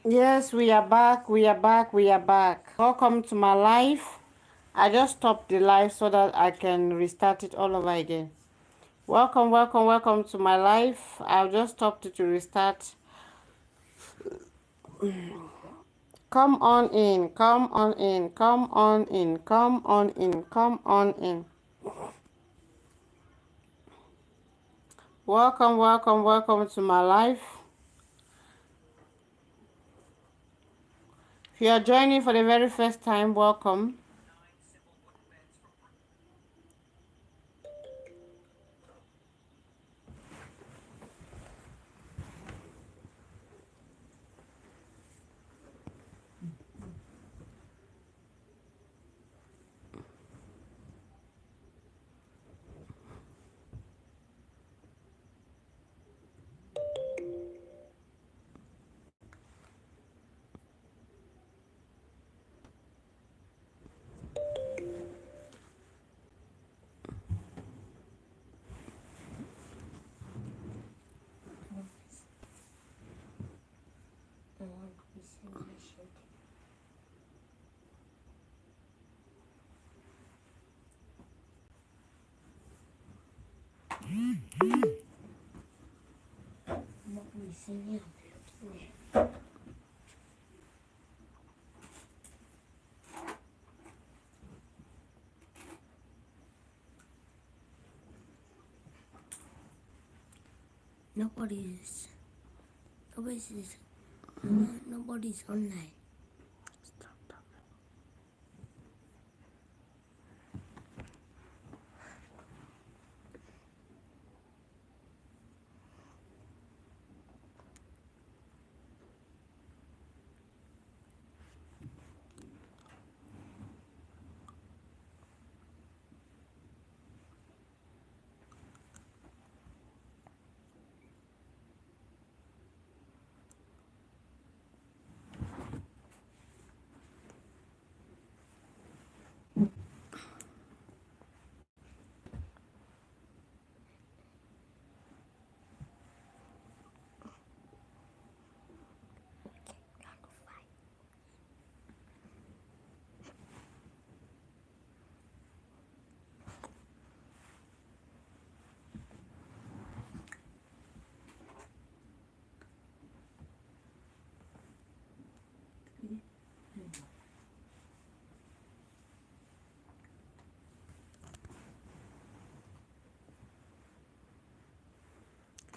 Yes, we are back. We are back. We are back. Welcome to my life. I just stopped the live so that I can restart it all over again. Welcome, welcome, welcome to my life. I've just stopped it to restart. Come on in, come on in, come on in, come on in, come on in. Welcome, welcome, welcome to my life. If you are joining for the very first time, welcome. Nobody's online.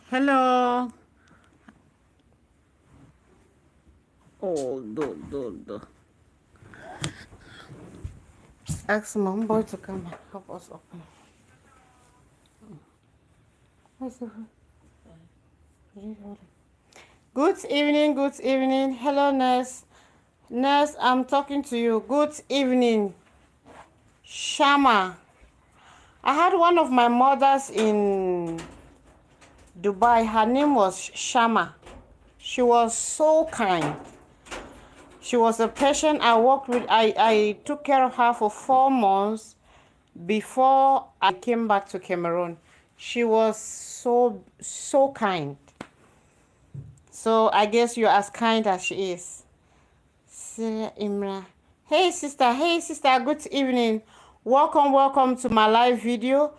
Hello. Oh, do. Ask mom boy to come and help us open. Good evening, good evening. Hello, nurse. Nurse, I'm talking to you. Good evening. Shama. I had one of my mothers in Dubai. Her name was Shama. She was so kind. She was a patient I worked with. I took care of her for 4 months before I came back to Cameroon. She was so kind. So I guess you're as kind as she is. Sarah Imra. Hey sister, good evening. Welcome to my live video.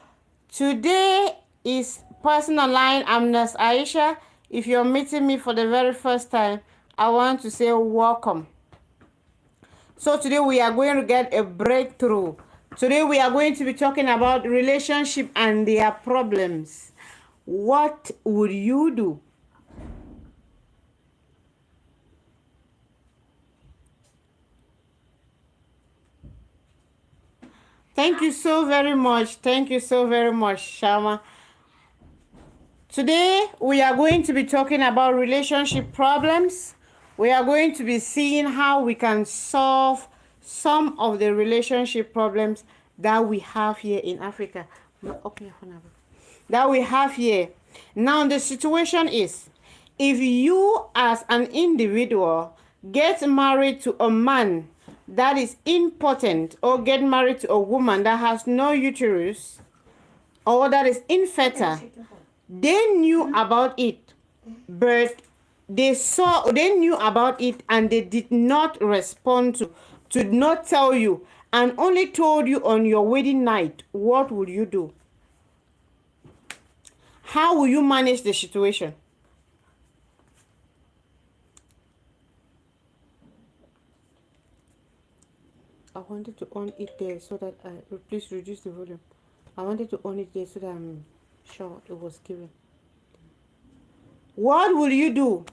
Today is personal line. I'm Nurse Aisha. If you're meeting me for the very first time, I want to say welcome. So today we are going to get a breakthrough. Today we are going to be talking about relationship and their problems. What would you do? Thank you so very much. Thank you so very much, Shama. Today we are going to be talking about relationship problems. We are going to be seeing how we can solve some of the relationship problems that we have here in Africa. Okay, that we have here. Now the situation is, if you as an individual get married to a man that is impotent, or get married to a woman that has no uterus, or that is infertile, they knew about it, but they knew about it and they did not respond to not tell you and only told you on your wedding night, what will you do? How will you manage the situation? I wanted to on it there so that please reduce the volume. I wanted to on it there so that I'm sure it was given. What will you do?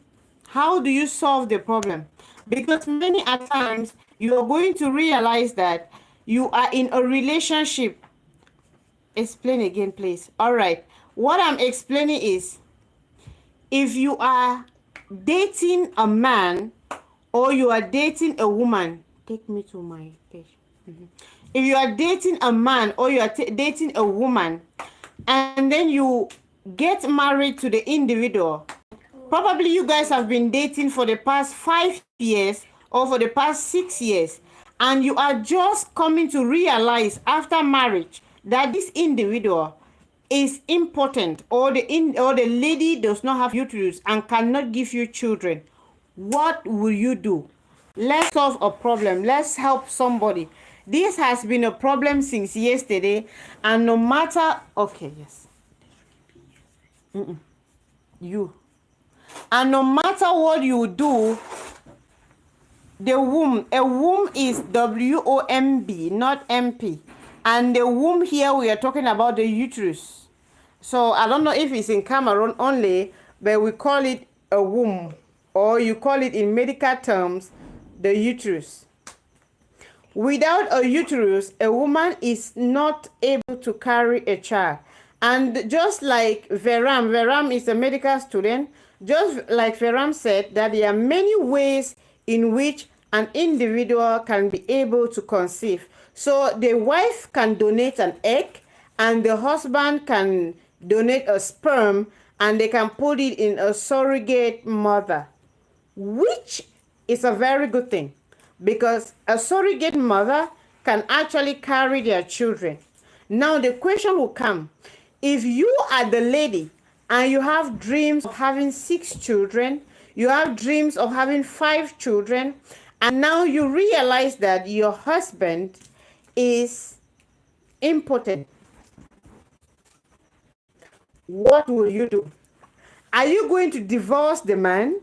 How do you solve the problem? Because many a times you are going to realize that you are in a relationship. Explain again, please. All right. What I'm explaining is, if you are dating a man or you are dating a woman, take me to my page. If you are dating a man or you are dating a woman, and then you get married to the individual, probably you guys have been dating for the past 5 years or for the past 6 years, and you are just coming to realize after marriage that this individual is important, or the lady does not have uterus and cannot give you children. What will you do? Let's solve a problem. Let's help somebody. This has been a problem since yesterday, and no matter, okay, yes, you, and no matter what you do, the womb, a womb is WOMB, not MP, and the womb here we are talking about the uterus. So I don't know if it's in Cameroon only, but we call it a womb, or you call it in medical terms the uterus. Without a uterus, a woman is not able to carry a child. And just like Veram is a medical student, just like Veram said, that there are many ways in which an individual can be able to conceive. So the wife can donate an egg, and the husband can donate a sperm, and they can put it in a surrogate mother, which is a very good thing, because a surrogate mother can actually carry their children. Now the question will come, if you are the lady and you have dreams of having 6 children, you have dreams of having 5 children, and now you realize that your husband is impotent, what will you do? Are you going to divorce the man?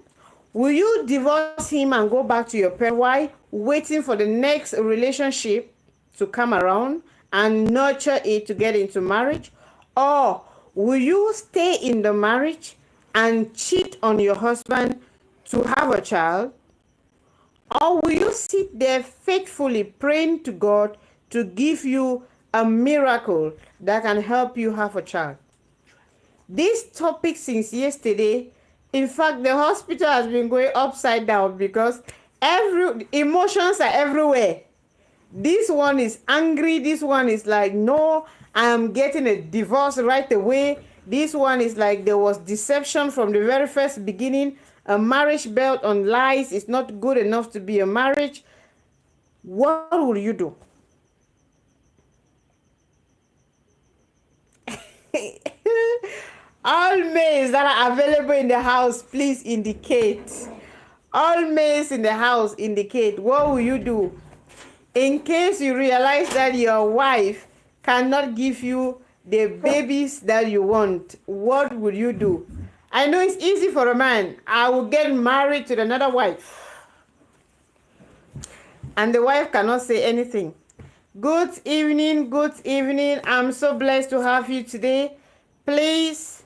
Will you divorce him and go back to your parents? Why? Waiting for the next relationship to come around and nurture it to get into marriage? Or will you stay in the marriage and cheat on your husband to have a child? Or will you sit there faithfully praying to God to give you a miracle that can help you have a child? This topic since yesterday, in fact, the hospital has been going upside down because emotions are everywhere. This one is angry. This one is like, no, I am getting a divorce right away. This one is like, there was deception from the very first beginning. A marriage built on lies is not good enough to be a marriage. What will you do? All males that are available in the house, please indicate. All males in the house, indicate. What will you do in case you realize that your wife cannot give you the babies that you want? What would you do? I know it's easy for a man. I will get married to another wife, and the wife cannot say anything. Good evening, good evening. I'm so blessed to have you today. Please,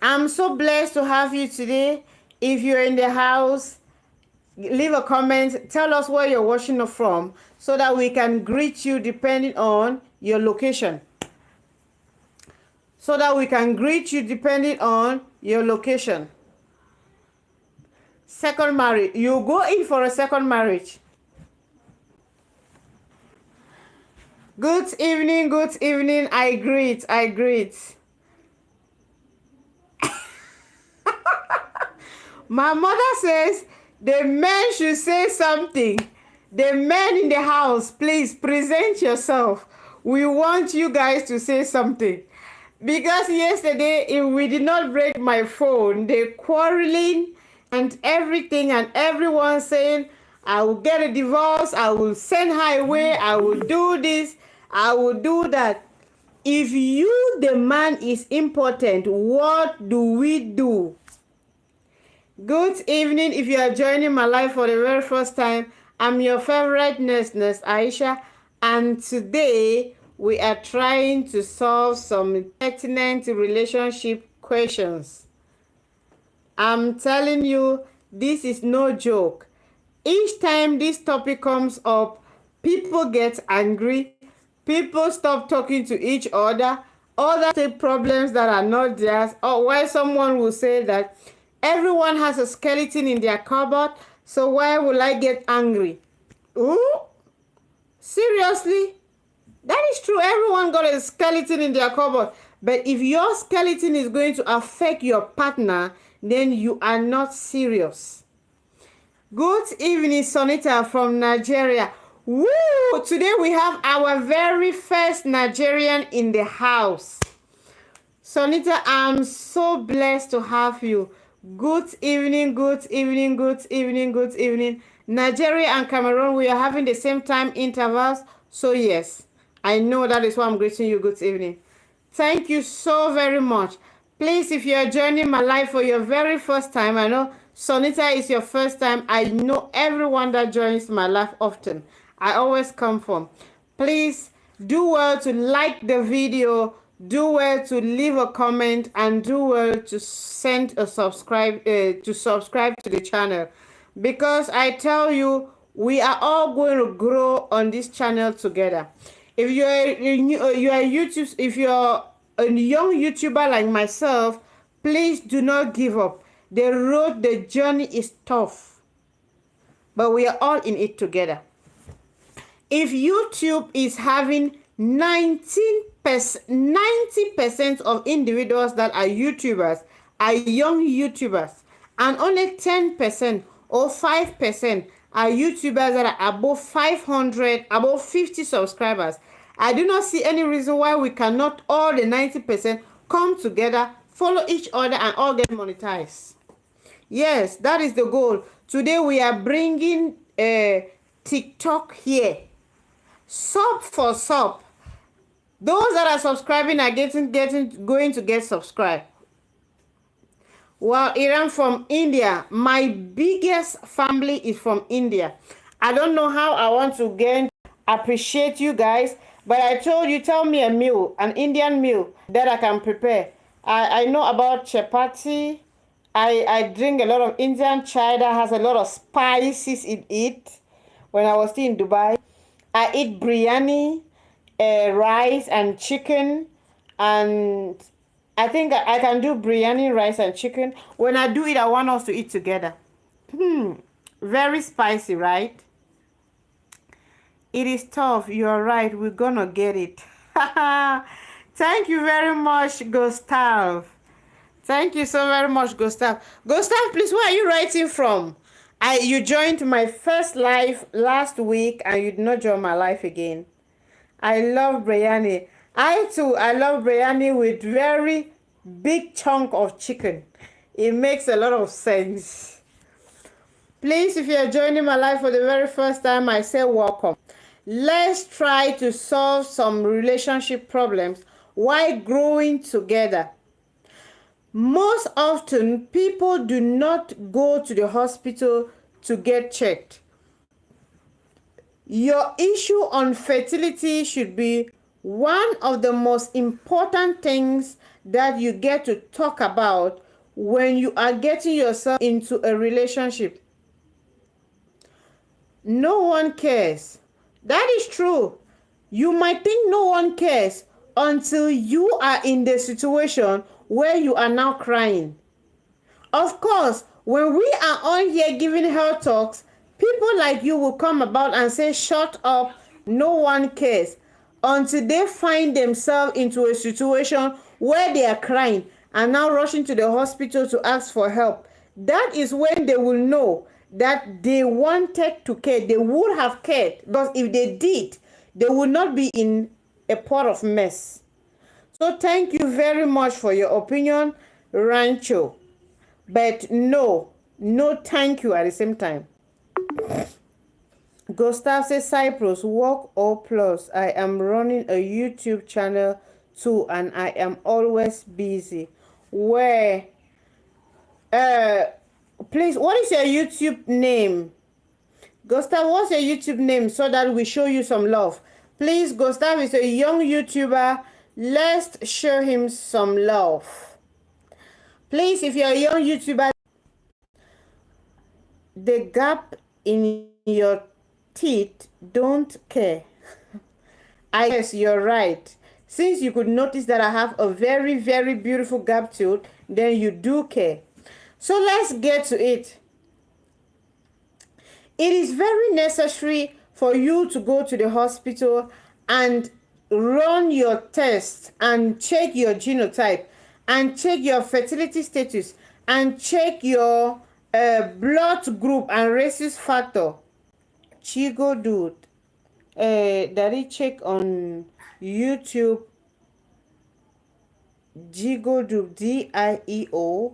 I'm so blessed to have you today. If you're in the house, leave a comment. Tell us where you're watching from so that we can greet you depending on your location. So that we can greet you depending on your location. Second marriage. You go in for a second marriage. Good evening, good evening. I greet. My mother says the men should say something. The men in the house, please present yourself. We want you guys to say something. Because yesterday, if we did not break my phone, they quarreling and everything, and everyone saying, I will get a divorce, I will send her away, I will do this, I will do that. If you, the man, is important, what do we do? Good evening. If you are joining my live for the very first time, I'm your favorite nurse, Aisha, and today we are trying to solve some pertinent relationship questions. I'm telling you, this is no joke. Each time this topic comes up, people get angry, people stop talking to each other, others take problems that are not theirs, or why someone will say that everyone has a skeleton in their cupboard, so why will I get angry? Ooh, seriously? That is true. Everyone got a skeleton in their cupboard. But if your skeleton is going to affect your partner, then you are not serious. Good evening, Sonita from Nigeria. Woo! Today we have our very first Nigerian in the house. Sonita, I'm so blessed to have you. Good evening, good evening, good evening, good evening. Nigeria and Cameroon, we are having the same time intervals. So yes, I know that is why I'm greeting you good evening. Thank you so very much. Please, if you are joining my live for your very first time, I know Sonita is your first time. I know everyone that joins my live often. I always come from. Please do well to like the video, do well to leave a comment, and do well to send a subscribe to the channel, because I tell you, we are all going to grow on this channel together. If you are YouTube, if you're a young YouTuber like myself, please do not give up. The journey is tough, but we are all in it together. If YouTube is having 90% of individuals that are YouTubers are young YouTubers, and only 10% or 5% are YouTubers that are above 500, above 50 subscribers, I do not see any reason why we cannot, all the 90%, come together, follow each other, and all get monetized. Yes, that is the goal. Today we are bringing TikTok here. Sub for sub. Those that are subscribing are going to get subscribed. Well, Iran from India. My biggest family is from India. I don't know how I want to appreciate you guys, but I told you, tell me a meal, an Indian meal that I can prepare. I know about chapati. I drink a lot of Indian chai that has a lot of spices in it. When I was still in Dubai, I eat biryani, rice and chicken, and I think I can do biryani, rice and chicken. When I do it, I want us to eat together. Very spicy, right? It is tough. You're right. We're gonna get it. Thank you very much, Gustav. Thank you so very much, Gustav. Gustav, please, where are you writing from? You joined my first live last week and you did not join my live again. I love biryani. I too, I love biryani with very big chunk of chicken. It makes a lot of sense. Please, if you are joining my live for the very first time, I say welcome. Let's try to solve some relationship problems while growing together. Most often, people do not go to the hospital to get checked. Your issue on fertility should be one of the most important things that you get to talk about when you are getting yourself into a relationship. No one cares. That is true. You might think no one cares until you are in the situation where you are now crying. Of course, when we are on here giving health talks, people like you will come about and say, shut up, no one cares, until they find themselves into a situation where they are crying and now rushing to the hospital to ask for help. That is when they will know that they wanted to care. They would have cared, because if they did, they would not be in a pot of mess. So thank you very much for your opinion, Rancho. But no thank you at the same time. Gustav says Cyprus, work or plus. I am running a YouTube channel too and I am always busy. Where please, what is your YouTube name? Gustav, what's your YouTube name so that we show you some love? Please, Gustav is a young YouTuber. Let's show him some love. Please, if you're a young YouTuber, the gap in your teeth, don't care. I guess you're right. Since you could notice that I have a very, very beautiful gap tooth, then you do care. So let's get to it. It is very necessary for you to go to the hospital and run your tests and check your genotype and check your fertility status and check your blood group and rhesus factor. Chigo dude, daddy check on YouTube. Jigo dude, DIEO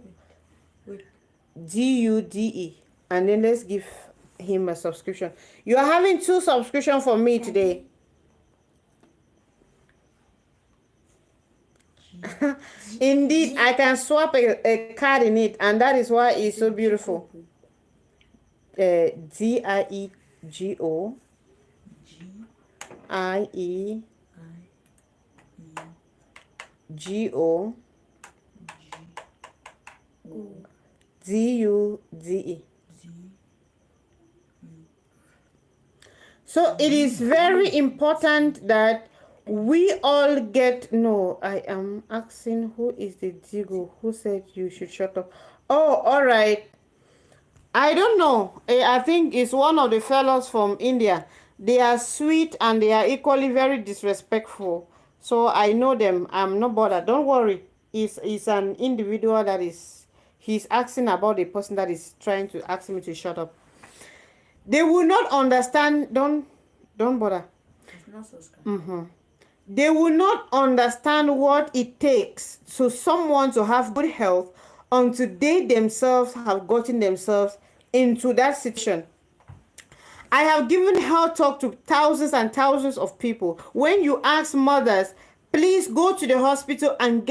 DUDE, and then let's give him a subscription. You are having 2 subscriptions for me today. Indeed, I can swap a card in it, and that is why it's so beautiful. DIEGO IEGO DUDE. So it is very important that we all get. No, I am asking who is the Digo who said you should shut up. Oh, all right. I don't know. I think it's one of the fellows from India. They are sweet and they are equally very disrespectful. So I know them. I'm not bothered. Don't worry. It's an individual that he's asking about the person that is trying to ask me to shut up. They will not understand. Don't bother. They will not understand what it takes for someone to have good health until they themselves have gotten themselves into that situation. I have given health talk to thousands and thousands of people. When you ask mothers, please go to the hospital and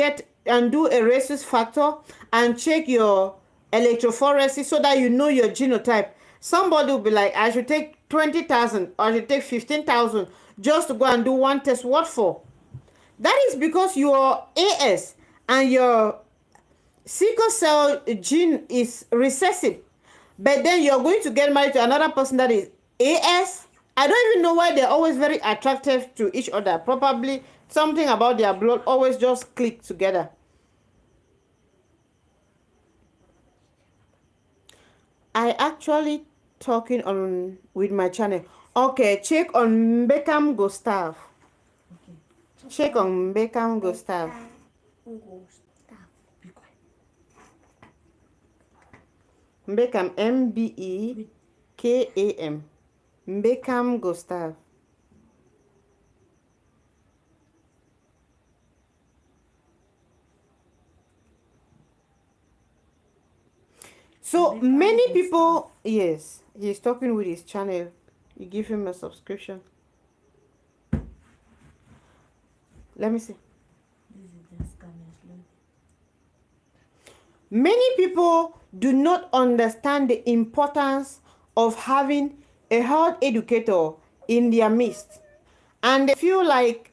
do a rhesus factor and check your electrophoresis so that you know your genotype. Somebody will be like, I should take 20,000 or I should take 15,000 just to go and do one test. What for? That is because your AS and your sickle cell gene is recessive. But then you're going to get married to another person that is AS. I don't even know why they're always very attractive to each other. Probably something about their blood always just click together. I actually talking on with my channel. Okay, check on Beckham Gustav. Check on Beckham Gustav. Beckham MBEKAM. Beckham Gustav. So many people, yes, he's talking with his channel. You give him a subscription. Let me see. Many people do not understand the importance of having a health educator in their midst. And they feel like,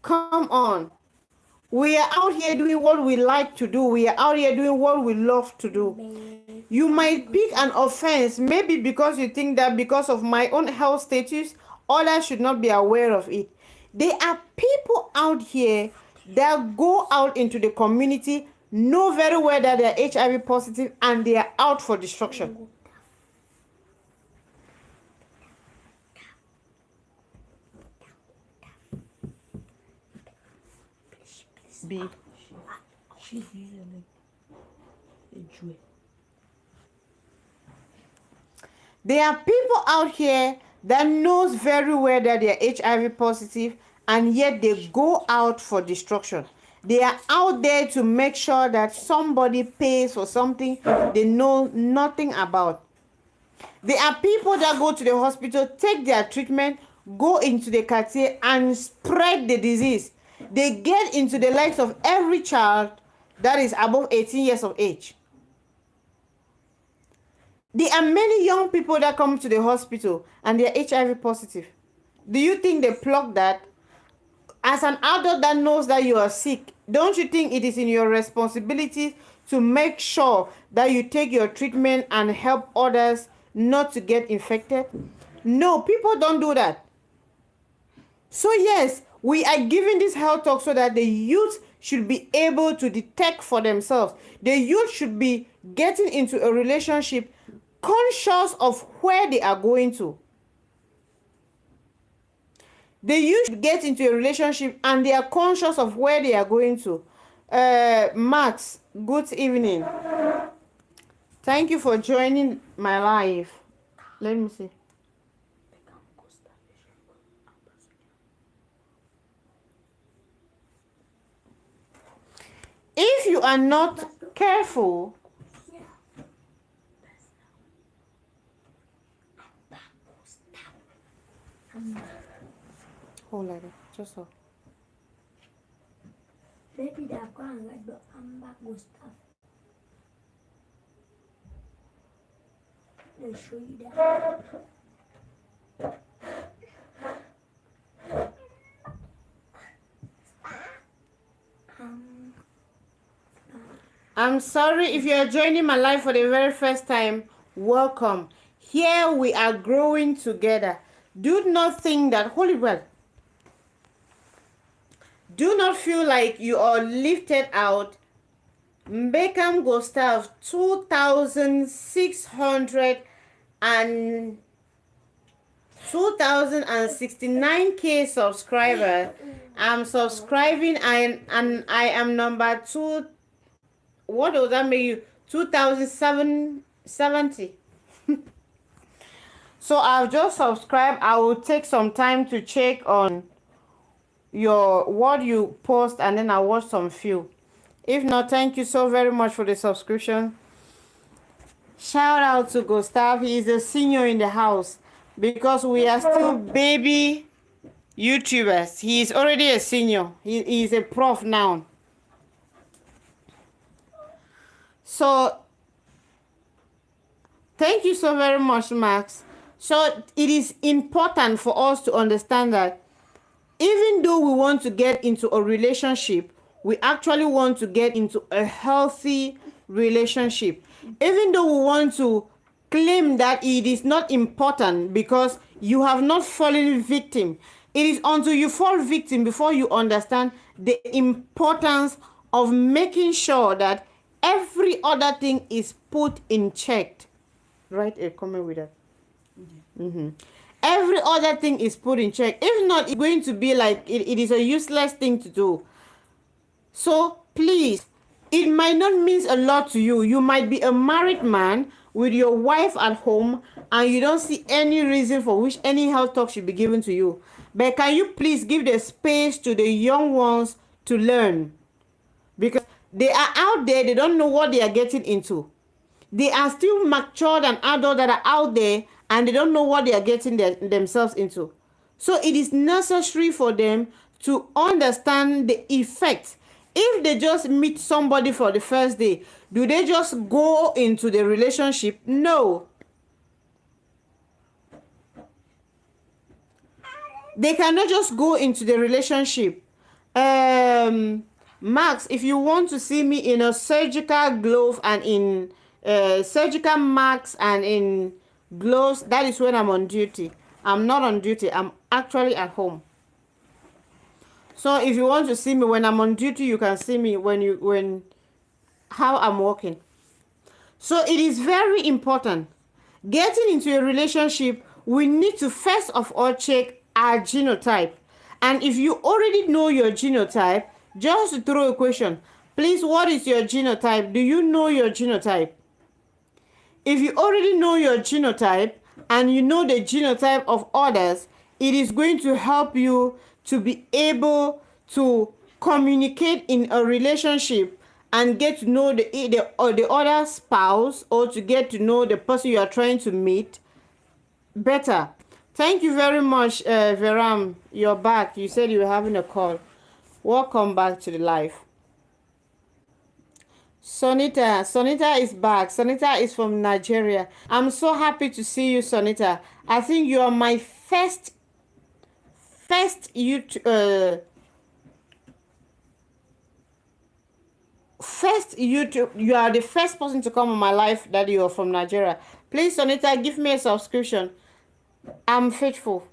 come on, we are out here doing what we like to do. We are out here doing what we love to do. You might pick an offense, maybe because you think that because of my own health status, others should not be aware of it. There are people out here that go out into the community, know very well that they are HIV positive, and they are out for destruction. B. There are people out here that knows very well that they are HIV positive and yet they go out for destruction. They are out there to make sure that somebody pays for something they know nothing about. There are people that go to the hospital, take their treatment, go into the quartier and spread the disease. They get into the lives of every child that is above 18 years of age. There are many young people that come to the hospital and they are HIV positive. Do you think they pluck that? As an adult that knows that you are sick, don't you think it is in your responsibility to make sure that you take your treatment and help others not to get infected? No, people don't do that. So yes, we are giving this health talk so that the youth should be able to detect for themselves. The youth should be getting into a relationship conscious of where they are going to. The youth should get into a relationship and they are conscious of where they are going to. Max, good evening. Thank you for joining my live. Let me see. If you are not careful, hold like that, just so. Maybe they're going like the ambago stuff. They'll show you that. I'm sorry if you are joining my live for the very first time. Welcome. Here we are growing together. Do not think that, hold it well. Do not feel like you are lifted out. Beckham Gustav, 2,069k subscriber. I'm subscribing and I am number 2. What does that make you? 2,770. So I've just subscribed. I will take some time to check on what you post and then I'll watch some few. If not, thank you so very much for the subscription. Shout out to Gustav. He is a senior in the house because we are still baby YouTubers. He is already a senior. He is a prof now. So thank you so very much, Max. So it is important for us to understand that even though we want to get into a relationship, we actually want to get into a healthy relationship. Even though we want to claim that it is not important because you have not fallen victim. It is until you fall victim before you understand the importance of making sure that every other thing is put in check. Write a comment with that. Mm-hmm. Every other thing is put in check. If not, it's going to be like it is a useless thing to do. So please, it might not mean a lot to you. You might be a married man with your wife at home and you don't see any reason for which any health talk should be given to you. But can you please give the space to the young ones to learn? Because they are out there, they don't know what they are getting into. They are still matured and adult that are out there and they don't know what they are getting themselves into. So it is necessary for them to understand the effect. If they just meet somebody for the first day, do they just go into the relationship? No. They cannot just go into the relationship. Max, if you want to see me in a surgical glove and in surgical masks and in gloves, that is when I'm on duty. I'm not on duty. I'm actually at home. So if you want to see me when I'm on duty, you can see me how I'm working. So it is very important. Getting into a relationship, we need to first of all check our genotype. And if you already know your genotype, just to throw a question, please, what is your genotype? Do you know your genotype? If you already know your genotype and you know the genotype of others, it is going to help you to be able to communicate in a relationship and get to know the other spouse, or to get to know the person you are trying to meet better. Thank you very much, Veram. You're back. You said you were having a call. Welcome back to the live. Sonita is back. Sonita is from Nigeria. I'm so happy to see you, Sonita. I think you are my first YouTube you are the first person to come on my life that you are from Nigeria. Please, Sonita, give me a subscription. I'm faithful.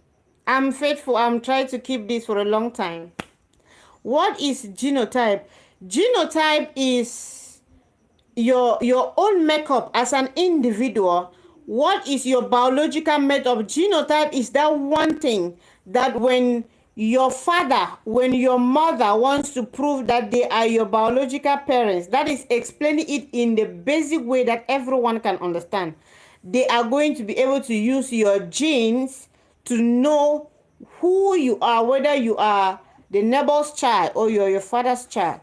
I'm trying to keep this for a long time. What is genotype? Genotype is your own makeup as an individual. What is your biological makeup? Genotype is that one thing that when your father, when your mother wants to prove that they are your biological parents, that is explaining it in the basic way that everyone can understand. They are going to be able to use your genes to know who you are, whether you are the neighbor's child or you're your father's child.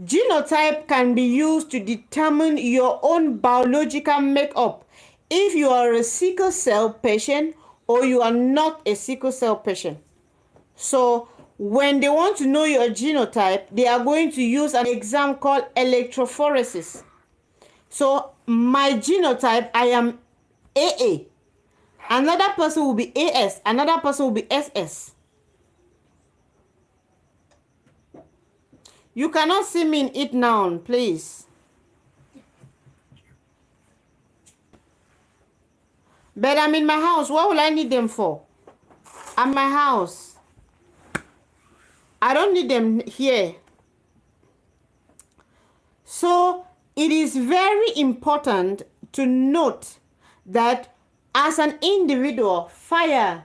Genotype can be used to determine your own biological makeup, if you are a sickle cell patient or you are not a sickle cell patient. So when they want to know your genotype, they are going to use an exam called electrophoresis. So my genotype, I am AA. Another person will be AS. Another person will be SS. You cannot see me in it now, please. But I'm in my house. What will I need them for? I'm my house. I don't need them here. So it is very important to note that as an individual, Fire,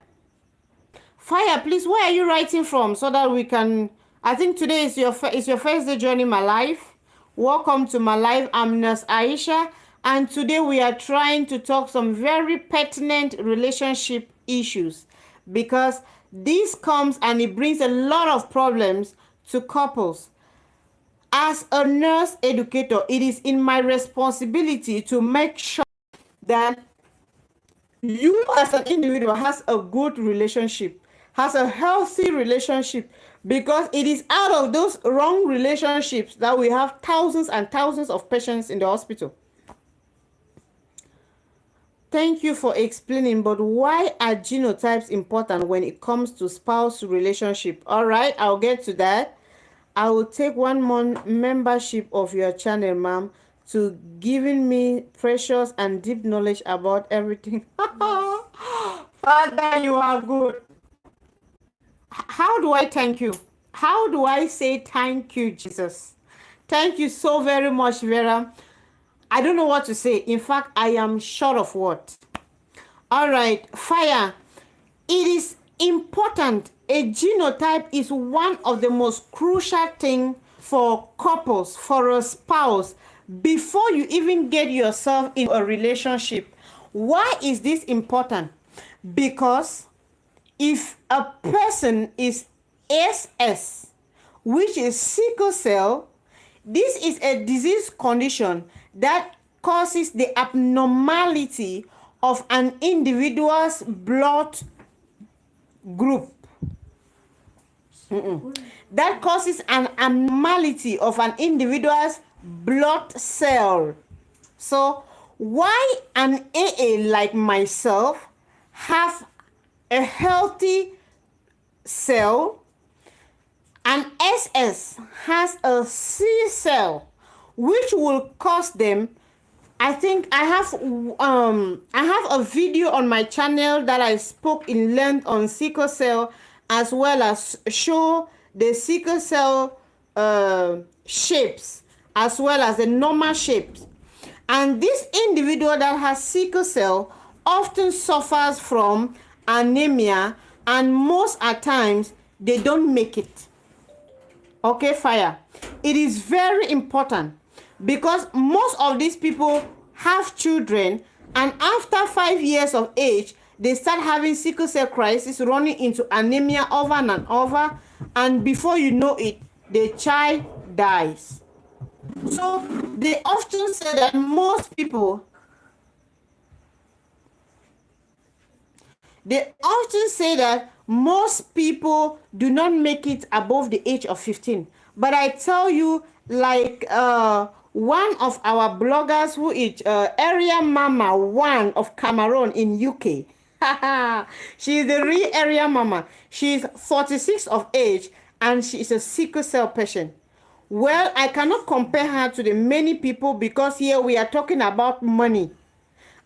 please, where are you writing from so that we can... I think today is your first day joining my life. Welcome to my life. I'm Nurse Aisha, and today we are trying to talk some very pertinent relationship issues, because this comes and it brings a lot of problems to couples. As a nurse educator, it is in my responsibility to make sure that you as an individual has a good relationship, has a healthy relationship, because it is out of those wrong relationships that we have thousands and thousands of patients in the hospital. Thank you for explaining, but why are genotypes important when it comes to spouse relationship? All right, I'll get to that. I will take 1 month membership of your channel, ma'am, to giving me precious and deep knowledge about everything. Father, you are good. How do I thank you? How do I say thank you, Jesus? Thank you so very much, Vera. I don't know what to say. In fact, I am short of words. All right, Fire. It is important. A genotype is one of the most crucial things for couples, for a spouse, before you even get yourself in a relationship. Why is this important? Because if a person is SS, which is sickle cell, this is a disease condition that causes the abnormality of an individual's blood group. That causes an abnormality of an individual's blood cell. So why an AA like myself have a healthy cell, and SS has a C cell, which will cause them... I think I have a video on my channel that I spoke in length on sickle cell, as well as show the sickle cell shapes as well as the normal shapes. And this individual that has sickle cell often suffers from anemia, and most at times they don't make it. Okay, Fire. It is very important, because most of these people have children, and after 5 years of age, they start having sickle cell crisis, running into anemia over and over, and before you know it, the child dies. So they often say that most people do not make it above the age of 15. But I tell you, like one of our bloggers who is Area Mama 1 of Cameroon in UK. She is the real Area Mama. She is 46 of age and she is a sickle cell patient. Well, I cannot compare her to the many people because here we are talking about money.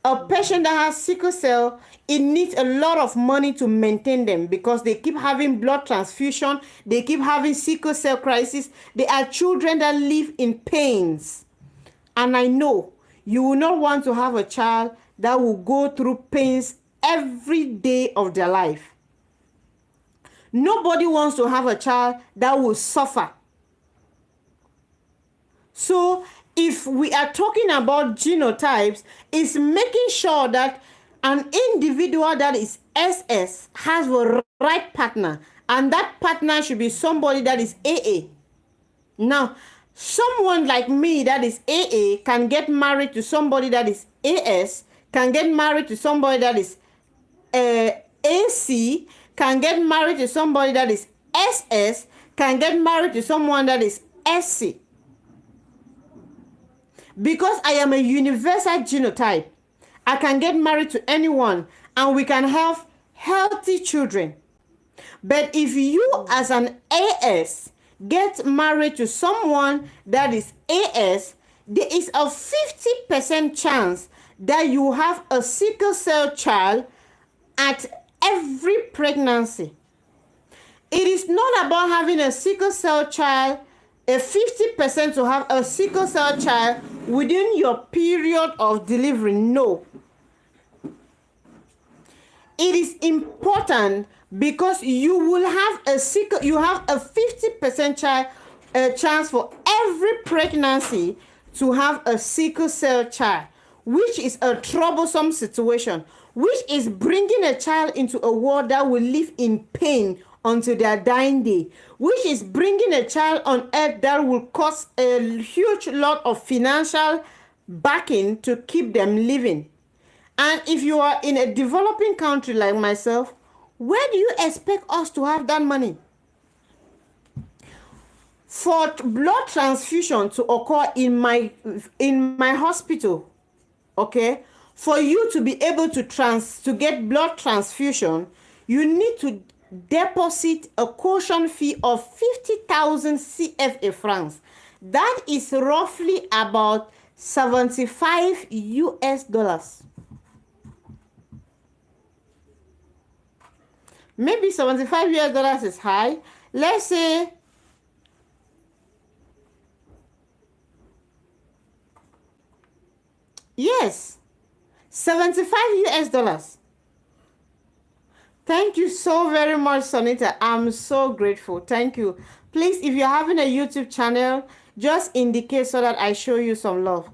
A patient that has sickle cell, it needs a lot of money to maintain them because they keep having blood transfusion, they keep having sickle cell crisis. They are children that live in pains. And I know you will not want to have a child that will go through pains every day of their life. Nobody wants to have a child that will suffer. So if we are talking about genotypes, it's making sure that an individual that is SS has the right partner, and that partner should be somebody that is AA. Now, someone like me that is AA can get married to somebody that is AS, can get married to somebody that is AC, can get married to somebody that is SS, can get married to someone that is SC. Because I am a universal genotype, I can get married to anyone and we can have healthy children. But if you as an AS get married to someone that is AS, there is a 50% chance that you have a sickle cell child at every pregnancy. It is not about having a sickle cell child, a 50% to have a sickle cell child within your period of delivery. No. It is important because you will have a 50% chance for every pregnancy to have a sickle cell child, which is a troublesome situation, which is bringing a child into a world that will live in pain until their dying day, which is bringing a child on earth that will cost a huge lot of financial backing to keep them living. And if you are in a developing country like myself, where do you expect us to have that money? For blood transfusion to occur in my hospital, okay, for you to be able to get blood transfusion, you need to deposit a caution fee of 50,000 CFA francs. That is roughly about 75 US dollars. Maybe 75 US dollars is high. Let's say yes, 75 US dollars. Thank you so very much, Sonita. I'm so grateful. Thank you. Please, if you're having a YouTube channel, just indicate so that I show you some love.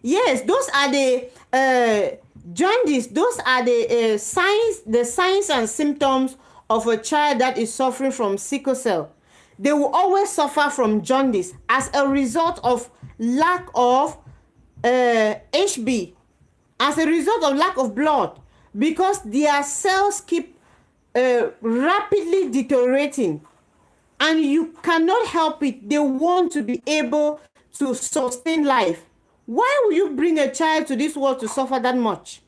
Yes, those are the jaundice. Those are the signs and symptoms of a child that is suffering from sickle cell. They will always suffer from jaundice as a result of lack of HB, as a result of lack of blood, because their cells keep rapidly deteriorating, and you cannot help it. They want to be able to sustain life. Why will you bring a child to this world to suffer that much?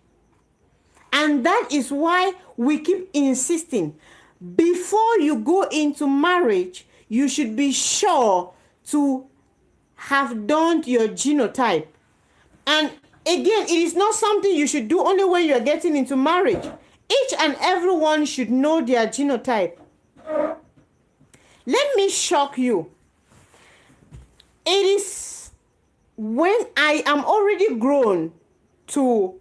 And that is why we keep insisting, before you go into marriage, you should be sure to have done your genotype. And again, it is not something you should do only when you're getting into marriage. Each and everyone should know their genotype. Let me shock you. It is when I am already grown to,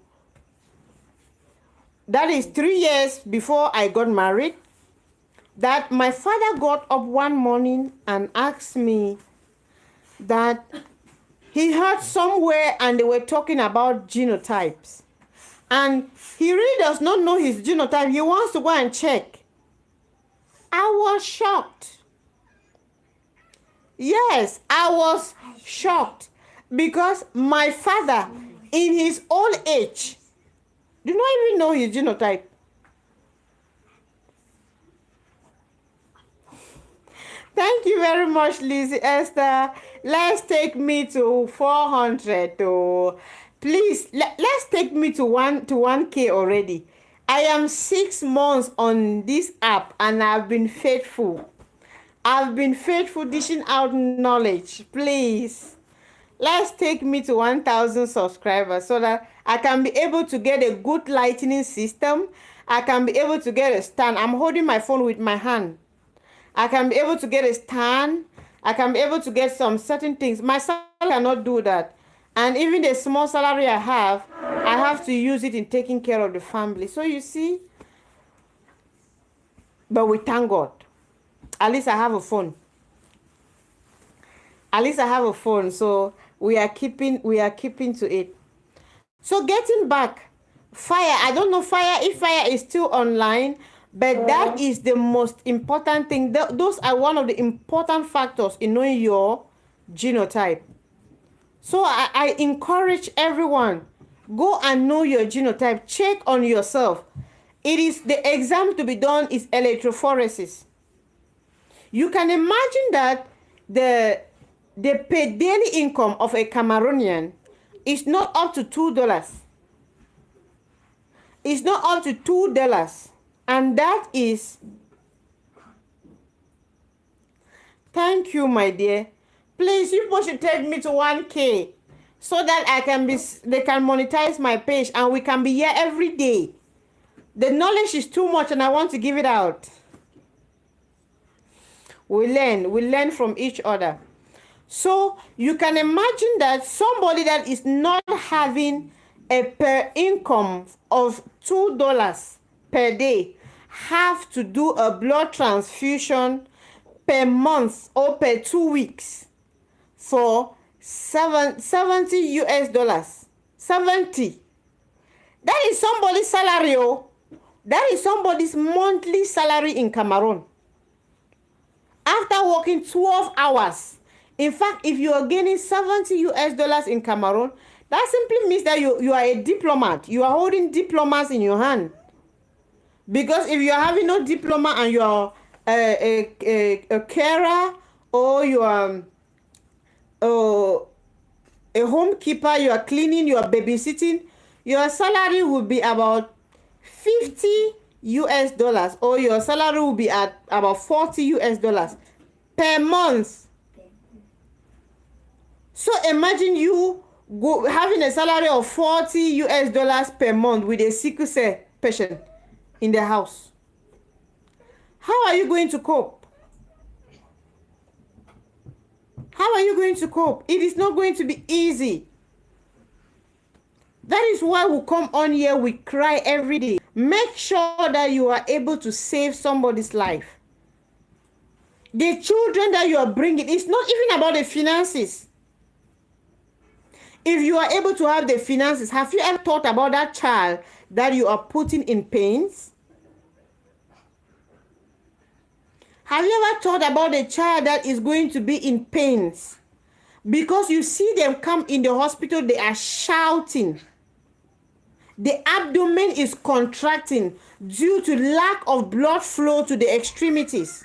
that is 3 years before I got married, that my father got up one morning and asked me that he heard somewhere and they were talking about genotypes. And he really does not know his genotype. He wants to go and check. I was shocked. Yes, I was shocked because my father, in his old age, did not even know his genotype. Thank you very much, Lizzie Esther. Let's take me to 400. Please, let's take me to 1K already. I am 6 months on this app and I've been faithful. I've been faithful dishing out knowledge. Please, let's take me to 1,000 subscribers so that I can be able to get a good lighting system. I can be able to get a stand. I'm holding my phone with my hand. I can be able to get a stand. I can be able to get some certain things. My salary cannot do that. And even the small salary I have to use it in taking care of the family. So you see, but we thank God. At least I have a phone. At least I have a phone. So we are keeping to it. So getting back, Fire, I don't know if Fire is still online, but that is the most important thing. Those are one of the important factors in knowing your genotype. So I encourage everyone, go and know your genotype. Check on yourself. It is the exam to be done is electrophoresis. You can imagine that the per daily income of a Cameroonian is not up to $2. It's not up to $2. And that is, thank you, my dear. Please, you people should take me to 1K so that they can monetize my page and we can be here every day. The knowledge is too much and I want to give it out. We learn from each other. So you can imagine that somebody that is not having a per income of $2 per day have to do a blood transfusion per month or per 2 weeks for $70 US. 70. That is somebody's salary. That is somebody's monthly salary in Cameroon. After working 12 hours. In fact, if you are gaining $70 US in Cameroon, that simply means that you are a diplomat. You are holding diplomas in your hand. Because if you are having no diploma and you are a carer or you are a homekeeper, you are cleaning, you are babysitting, your salary will be about $50 US or your salary will be at about $40 US per month. So imagine you having a salary of $40 US per month with a sickle cell patient in the house. How are you going to cope? How are you going to cope? It is not going to be easy. That is why we come on here, we cry every day. Make sure that you are able to save somebody's life. The children that you are bringing, it's not even about the finances. If you are able to have the finances, have you ever thought about that child that you are putting in pains? Have you ever thought about the child that is going to be in pains? Because you see them come in the hospital, they are shouting. The abdomen is contracting due to lack of blood flow to the extremities.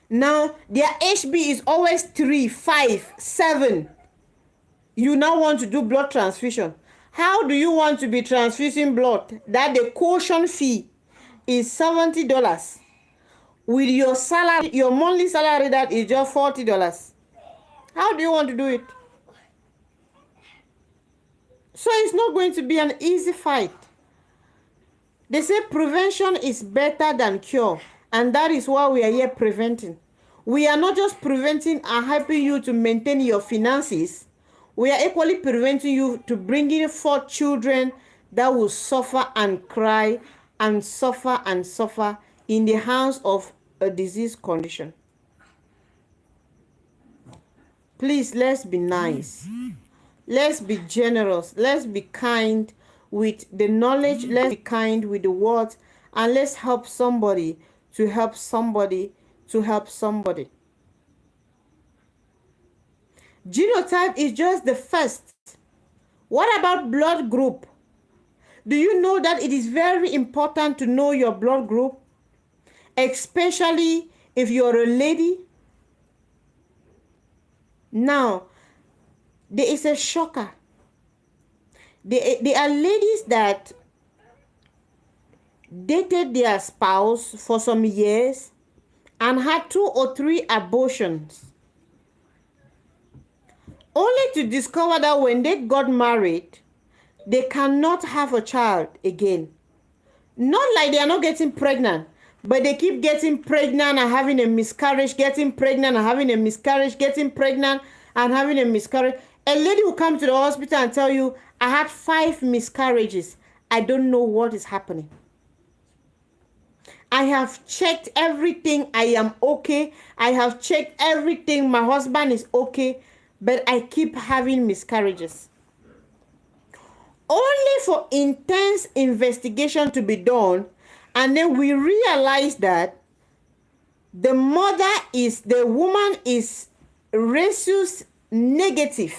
Now, their HB is always 3, 5, 7. You now want to do blood transfusion. How do you want to be transfusing blood? That the caution fee is $70. With your salary, your monthly salary, that is just $40. How do you want to do it? So it's not going to be an easy fight. They say prevention is better than cure. And that is why we are here preventing. We are not just preventing and helping you to maintain your finances. We are equally preventing you to bring in 4 children that will suffer and cry and suffer in the hands of a disease condition. Please, let's be nice. Let's be generous. Let's be kind with the knowledge. Let's be kind with the words. And let's help somebody to help somebody to help somebody. Genotype is just the first. What about blood group? Do you know that it is very important to know your blood group? Especially if you're a lady. Now, there is a shocker. There are ladies that dated their spouse for some years and had 2 or 3 abortions, only to discover that when they got married, they cannot have a child again. Not like they are not getting pregnant, but they keep getting pregnant and having a miscarriage, getting pregnant and having a miscarriage, getting pregnant and having a miscarriage. A lady will come to the hospital and tell you, I had 5 miscarriages. I don't know what is happening. I have checked everything. I am okay. I have checked everything. My husband is okay. But I keep having miscarriages. Only for intense investigation to be done. And then we realize that the woman is rhesus negative,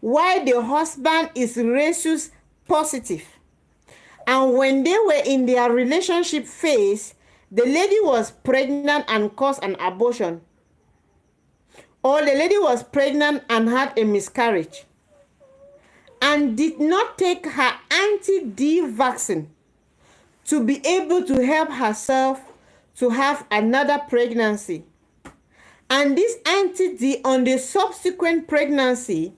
while the husband is rhesus positive. And when they were in their relationship phase, the lady was pregnant and caused an abortion. Or the lady was pregnant and had a miscarriage and did not take her anti-D vaccine to be able to help herself to have another pregnancy. And this anti-D on the subsequent pregnancy,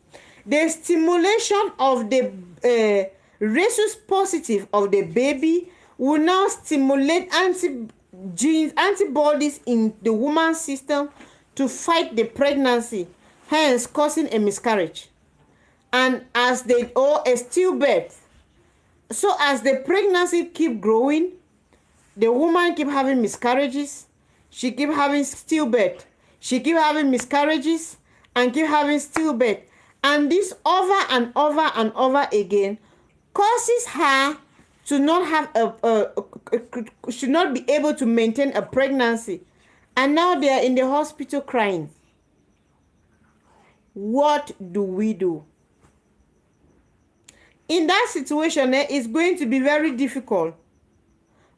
the stimulation of the rhesus positive of the baby will now stimulate antibodies in the woman's system to fight the pregnancy, hence causing a miscarriage. And as a stillbirth. So as the pregnancy keep growing, the woman keep having miscarriages, she keep having stillbirth, she keep having miscarriages, and keep having stillbirth. And this over and over and over again causes her to not have should not be able to maintain a pregnancy. And now they are in the hospital crying. What do we do? In that situation, it's going to be very difficult,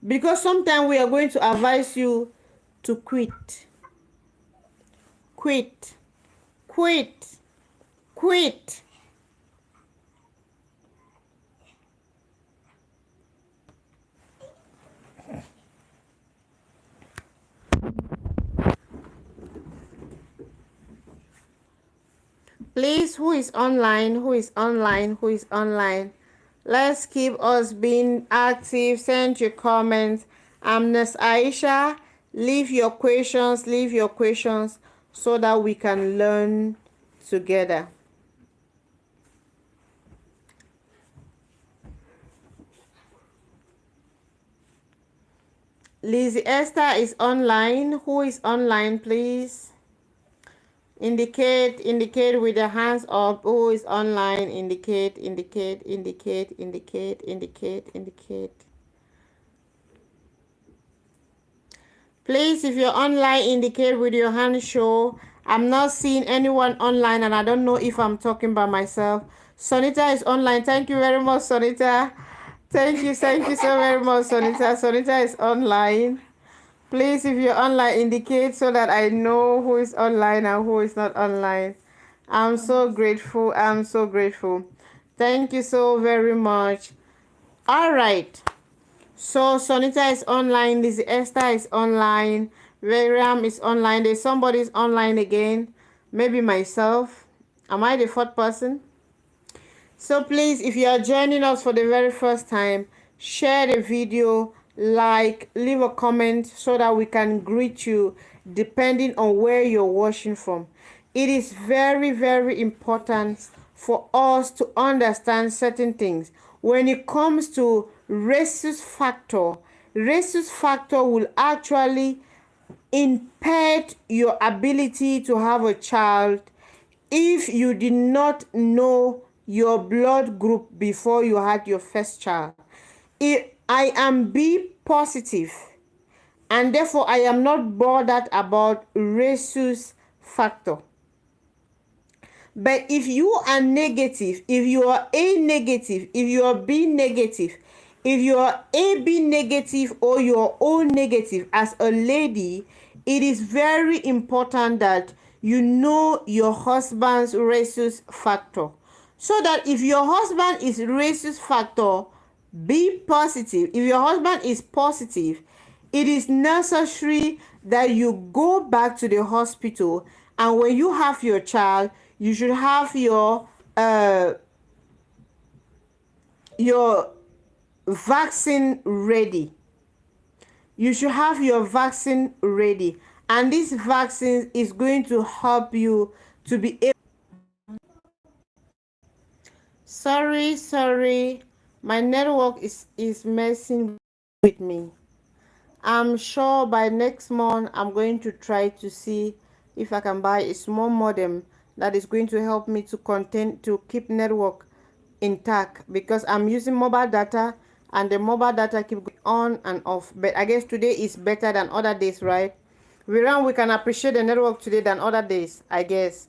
because sometimes we are going to advise you to quit. Quit. Quit. Quit. Please, who is online? Who is online? Who is online? Let's keep us being active. Send your comments. I'm Miss Aisha. Leave your questions so that we can learn together. Lizzie Esther is online. Who is online, please? Indicate with the hands up. Who is online? Indicate. Please, if you're online, indicate with your hand show. I'm not seeing anyone online, and I don't know if I'm talking by myself. Sonita is online. Thank you very much, Sonita. Thank you so very much, Sonita. Sonita is online. Please, if you're online, indicate so that I know who is online and who is not online. I'm so grateful. Thank you so very much. All right. So Sonita is online. Lizzie Esther is online. Veriam is online. There's somebody is online again. Maybe myself. Am I the 4th person? So please, if you are joining us for the very first time, share the video, like, leave a comment so that we can greet you depending on where you're watching from. It is very, very important for us to understand certain things. When it comes to rhesus factor will actually impede your ability to have a child if you did not know your blood group before you had your first child. I am B positive, and therefore I am not bothered about rhesus factor. But if you are negative, if you are A negative, if you are B negative, if you are AB negative or you are O negative as a lady, it is very important that you know your husband's rhesus factor. So that if your husband is rhesus factor B positive, if your husband is positive, it is necessary that you go back to the hospital, and when you have your child, you should have your vaccine ready. You should have your vaccine ready, and this vaccine is going to help you to be able. Sorry, my network is messing with me. I'm sure by next month I'm going to try to see if I can buy a small modem that is going to help me to keep network intact, because I'm using mobile data and the mobile data keep going on and off. But I guess today is better than other days, right? We can appreciate the network today than other days, I guess.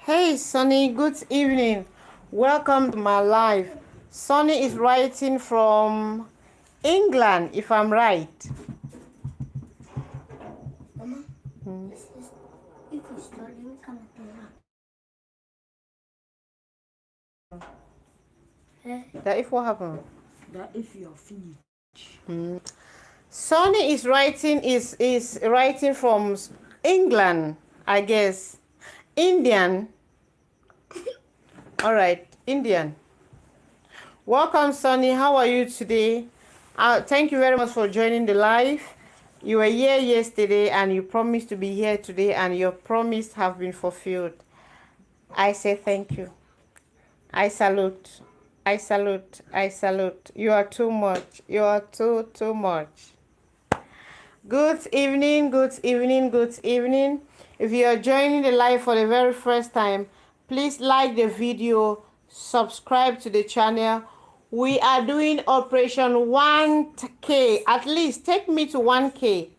Hey Sonny, good evening. Welcome to my live. Sonny is writing from England, if I'm right. Mama, if you start, let me come to that. That if what happened? That if you're finished. Sonny is writing from England, I guess. Indian. All right, Indian. Welcome, Sonny. How are you today? Thank you very much for joining the live. You were here yesterday and you promised to be here today, and your promise have been fulfilled. I say thank you. I salute. I salute. I salute. You are too much. You are too much. Good evening, good evening, good evening. If you are joining the live for the very first time, please like the video, subscribe to the channel. We are doing Operation 1K. At least take me to 1K.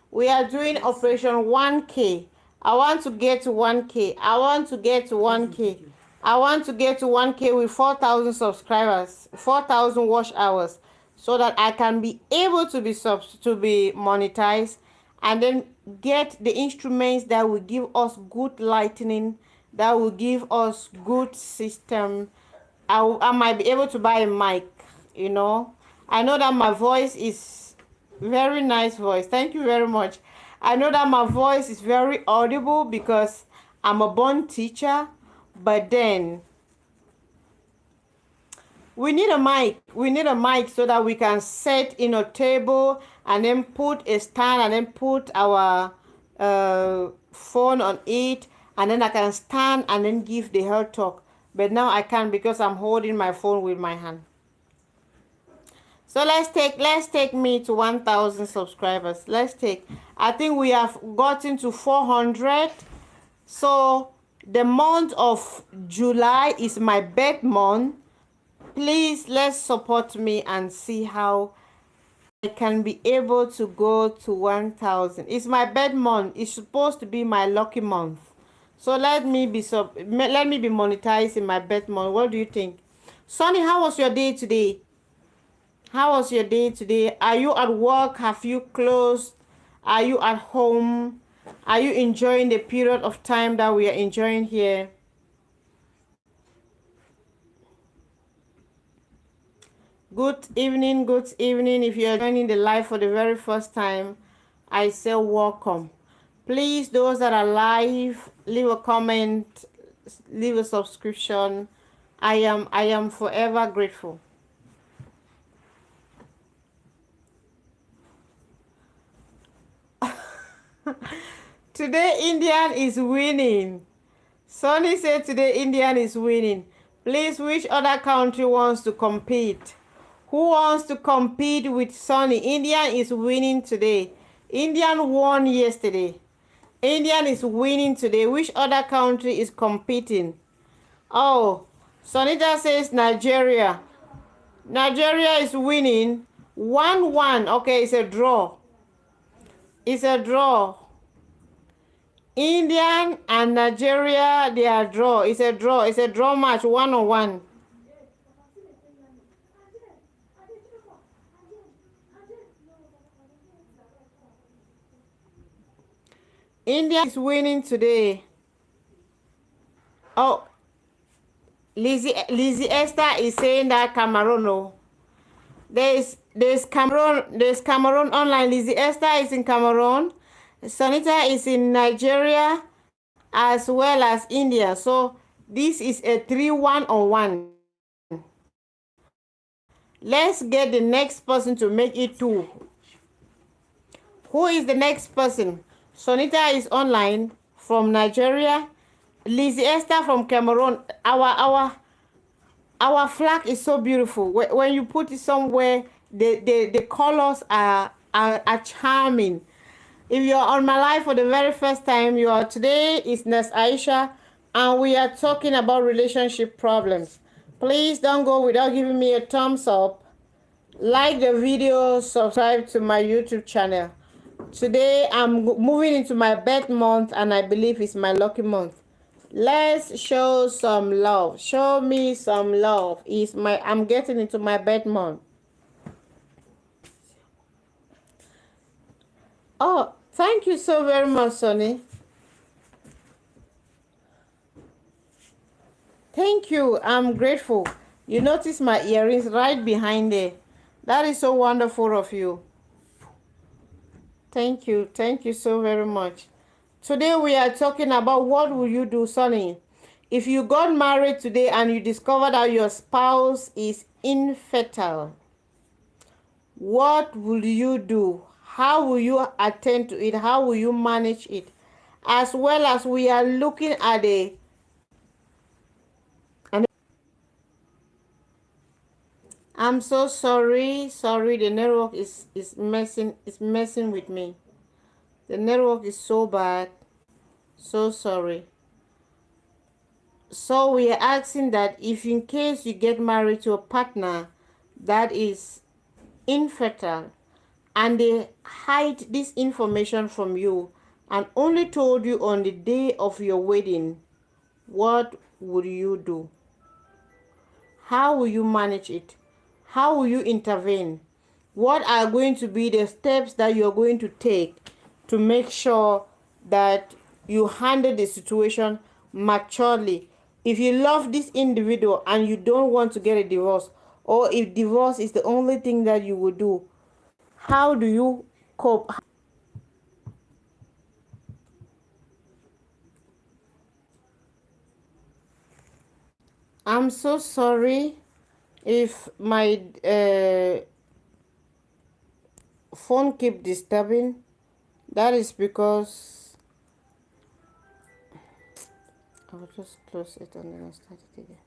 We are doing Operation 1K. I want to get to 1K. I want to get to 1K. I want to get to 1K with 4,000 subscribers, 4,000 watch hours, so that I can be able to be monetized, and then get the instruments that will give us good lighting, that will give us good system. I might be able to buy a mic, you know. I know that my voice is very nice voice. Thank you very much. I know that my voice is very audible because I'm a born teacher, but then we need a mic. We need a mic so that we can set in a table and then put a stand and then put our phone on it, and then I can stand and then give the health talk. But now I can't because I'm holding my phone with my hand. So let's take me to 1,000 subscribers. I think we have gotten to 400. So the month of July is my birth month. Please, let's support me and see how I can be able to go to 1,000. It's my birth month. It's supposed to be my lucky month. So let me be monetized in my birth month. What do you think? Sonny, how was your day today? How was your day today? Are you at work? Have you closed? Are you at home? Are you enjoying the period of time that we are enjoying here? Good evening, good evening. If you are joining the live for the very first time, I say welcome. Please, those that are live, leave a comment, leave a subscription. I am forever grateful. Today Indian is winning. Sonny said today Indian is winning. Please, which other country wants to compete? Who wants to compete with Sunny? Indian is winning today. Indian won yesterday. Indian is winning today. Which other country is competing? Oh, Sonita says Nigeria. Nigeria is winning 1-1. Okay, it's a draw. It's a draw. Indian and Nigeria, they are draw. It's a draw. It's a draw match, 1-1. India is winning today. Oh, Lizzie Esther is saying that Cameroon. No. There's Cameroon online. Lizzie Esther is in Cameroon. Sonita is in Nigeria as well as India. So this is a 3-1-on-1. Let's get the next person to make it 2. Who is the next person? Sonita is online from Nigeria. Lizzie Esther from Cameroon. Our flag is so beautiful. When you put it somewhere, the colors are charming. If you're on my live for the very first time, today is Nurse Aisha, and we are talking about relationship problems. Please don't go without giving me a thumbs up. Like the video, subscribe to my YouTube channel. Today I'm moving into my birth month, and I believe it's my lucky month. Let's show some love. Show me some love. I'm getting into my birth month. Oh, thank you so very much, Sonny. Thank you. I'm grateful. You notice my earrings right behind there. That is so wonderful of you. Thank you. Thank you so very much. Today we are talking about what will you do, Sonny, if you got married today and you discover that your spouse is infertile. What will you do? How will you attend to it? How will you manage it? As well as we are looking at I'm so sorry. Sorry, the network is messing with me. The network is so bad. So sorry. So we are asking that if in case you get married to a partner that is infertile and they hide this information from you and only told you on the day of your wedding, what would you do? How will you manage it? How will you intervene? What are going to be the steps that you're going to take to make sure that you handle the situation maturely? If you love this individual and you don't want to get a divorce, or if divorce is the only thing that you will do, how do you cope? I'm so sorry if my phone keep disturbing. That is because I'll just close it and then I'll start it again.